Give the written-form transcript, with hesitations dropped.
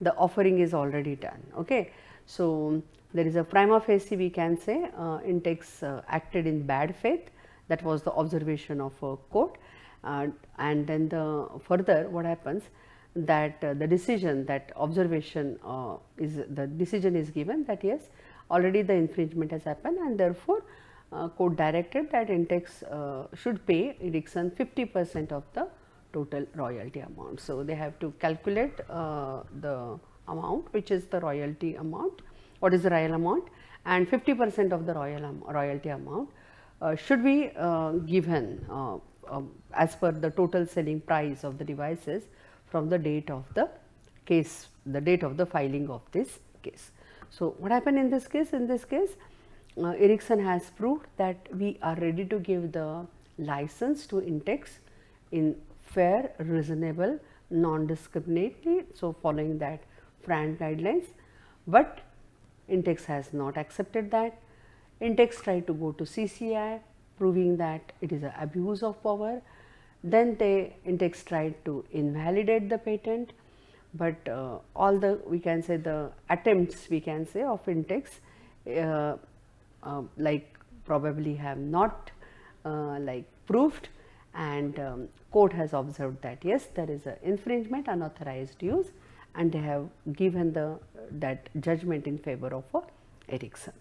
the offering is already done. Okay. So, there is a prima facie, we can say Intex acted in bad faith, that was the observation of a court, and then the further what happens, that the decision, that observation is, the decision is given that yes, already the infringement has happened, and therefore, court directed that Intex should pay Ericsson 50% of the total royalty amount. So, they have to calculate the amount, which is the royalty amount, what is the royal amount, and 50% of the royalty amount should be given as per the total selling price of the devices from the date of the case, the date of the filing of this case. So, what happened in this case? In this case, Ericsson has proved that we are ready to give the license to Intex in fair, reasonable, non-discriminatory, so following that FRAND guidelines, but Intex has not accepted that. Intex tried to go to CCI, proving that it is an abuse of power. Then Intex tried to invalidate the patent, but all the, we can say, the attempts, we can say, of Intex like probably have not like proved, and court has observed that yes, there is an infringement, unauthorized use, and they have given the that judgment in favor of Ericsson.